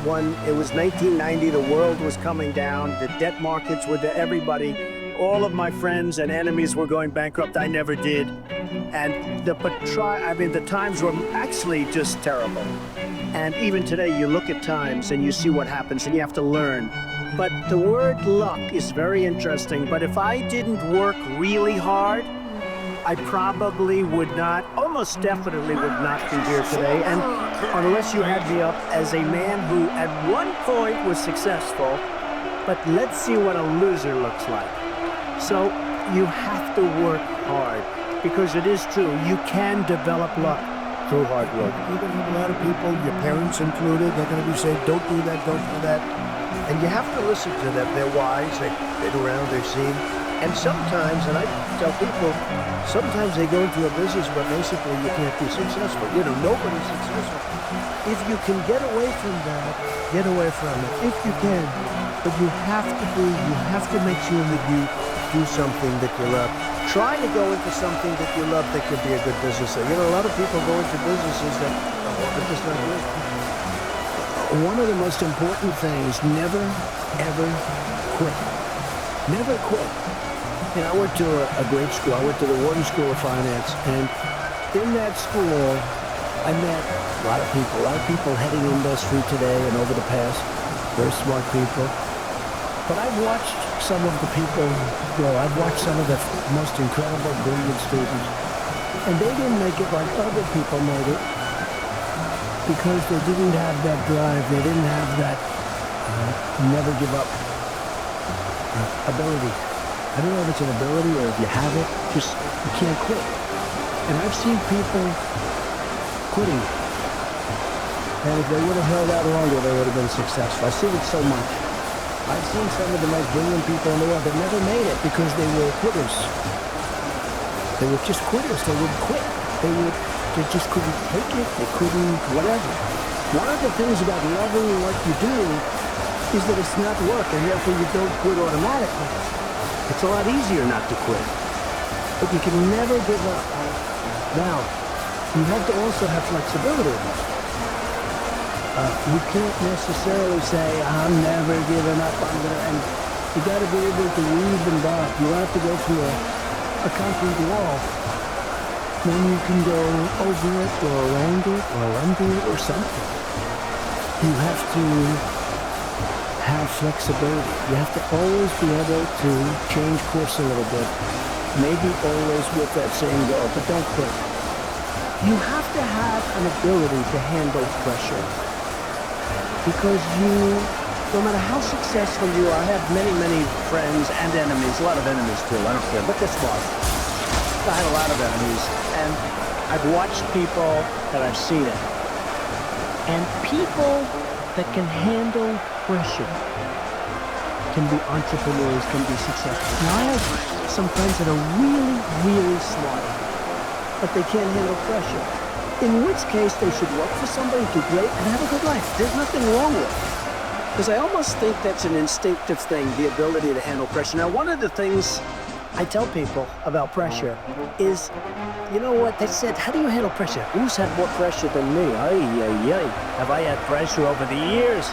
it was 1990, the world was coming down, the debt markets were to everybody. All of my friends and enemies were going bankrupt. I never did. And the times were actually just terrible. And even today, you look at times and you see what happens and you have to learn. But the word luck is very interesting. But if I didn't work really hard, I probably would not, almost definitely would not be here today. And unless you had me up as a man who at one point was successful, but let's see what a loser looks like. So you have to work hard, because it is true, you can develop luck through hard work. You're going to have a lot of people, your parents included, they're going to be saying, don't do that, don't do that. And you have to listen to them. They're wise, they've been around, they've seen. And sometimes, and I tell people, sometimes they go into a business where basically you can't be successful. You know, nobody's successful. If you can get away from that, get away from it, if you can. But you have to make sure that you do something that you love. Try to go into something that you love that could be a good business. You know, a lot of people go into businesses that are just not good. One of the most important things, never, ever quit. Never quit. You know, I went to a great school. I went to the Wharton School of Finance, and in that school, I met a lot of people heading industry today and over the past, very smart people. But I've watched some of the people grow. I've watched some of the most incredible, brilliant students, and they didn't make it like other people made it because they didn't have that drive. They didn't have that never give up ability. I don't know if it's an ability or if you have it, just you can't quit. And I've seen people quitting. And if they would have held out longer, they would have been successful. I've seen it so much. I've seen some of the most brilliant people in the world that never made it because they were quitters. They were just quitters. They would quit. They just couldn't take it. They couldn't, whatever. One of the things about loving what you do is that it's not work, and therefore you don't quit automatically. It's a lot easier not to quit. But you can never give up. Now, you have to also have flexibility. You can't necessarily say, I'm never giving up, and you got to be able to weave and bob. You have to go through a concrete wall. Then you can go over it, or around it, or under it, or something. You have to have flexibility. You have to always be able to change course a little bit. Maybe always with that same goal, but don't quit. You have to have an ability to handle pressure. Because no matter how successful you are, I have many, many friends and enemies, a lot of enemies too, I don't care, but they're smart. I had a lot of enemies, and I've watched people that I've seen it. And people that can handle pressure can be entrepreneurs, can be successful. Now, I have some friends that are really, really smart, but they can't handle pressure. In which case, they should work for somebody, do great, and have a good life. There's nothing wrong with it. Because I almost think that's an instinctive thing, the ability to handle pressure. Now, one of the things I tell people about pressure is, you know what, they said, how do you handle pressure? Who's had more pressure than me? Have I had pressure over the years?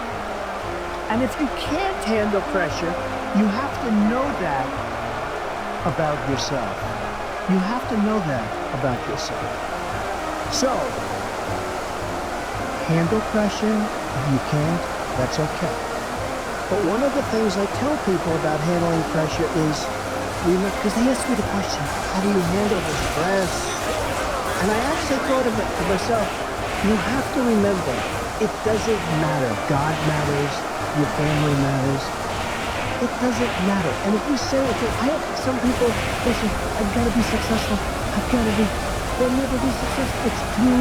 And if you can't handle pressure, you have to know that about yourself. You have to know that about yourself. So, handle pressure. If you can't, that's okay. But one of the things I tell people about handling pressure is, because they ask me the question, how do you handle the stress? And I actually thought of it to myself. You have to remember, it doesn't matter. God matters. Your family matters. It doesn't matter. And if you say, okay, I have some people, they say, I've got to be successful. They'll never be successful. It's too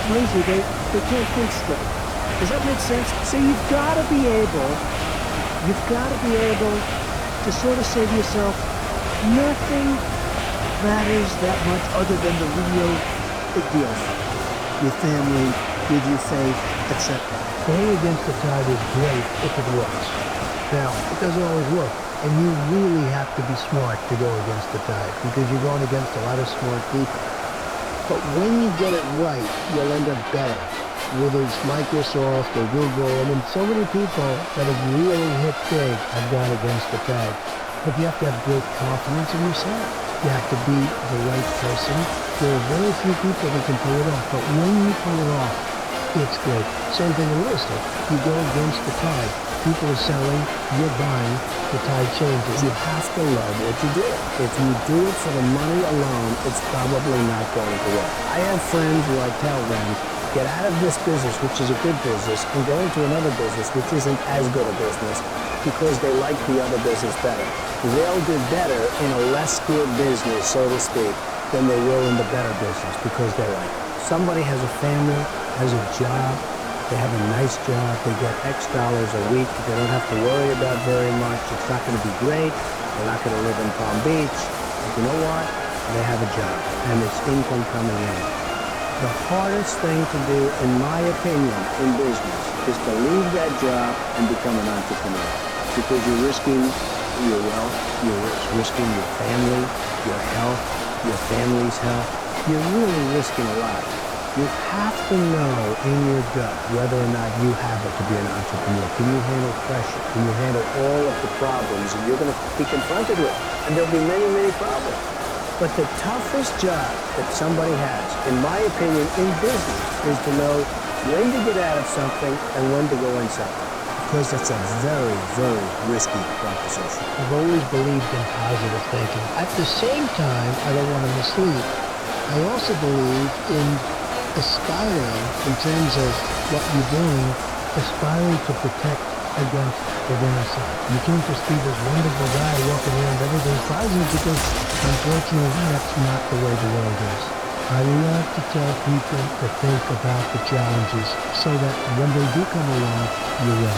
crazy. They can't think straight. Does that make sense? So you've got to be able to sort of say to yourself, nothing matters that much other than the real big deal. Your family, with your faith, etc. Going against the tide is great if it works. Now, it doesn't always work. And you really have to be smart to go against the tide because you're going against a lot of smart people. But when you get it right, you'll end up better. whether it's Microsoft or Google. I mean, so many people that have really hit big have gone against the tide. But you have to have great confidence in yourself. You have to be the right person. There are very few people that can pull it off, but when you pull it off, it's great. Same thing in real estate. You go against the tide. People are selling, you're buying, the tide changes. You have to love what you do. If you do it for the money alone, it's probably not going to work. I have friends who I tell them, get out of this business, which is a good business, and go into another business, which isn't as good a business, because they like the other business better. They'll do better in a less good business, so to speak, than they will in the better business, because they like it. Somebody has a family, has a job, they have a nice job, they get X dollars a week, they don't have to worry about very much, it's not going to be great, they're not going to live in Palm Beach, but you know what? They have a job, and it's income coming in. The hardest thing to do, in my opinion, in business, is to leave that job and become an entrepreneur, because you're risking your wealth, you're risking your family, your health, your family's health. You're really risking a lot. You have to know in your gut whether or not you have it to be an entrepreneur. Can you handle pressure? Can you handle all of the problems that you're going to be confronted with? And there'll be many, many problems. But the toughest job that somebody has, in my opinion, in business, is to know when to get out of something and when to go in something. Because that's a very, very risky proposition. I've always believed in positive thinking. At the same time, I don't want to mislead. I also believe in aspiring, in terms of what you're doing, aspiring to protect against the downside. You can't just be this wonderful guy walking around everything's positive, because unfortunately that's not the way the world is. I love to tell people to think about the challenges so that when they do come along, you're ready.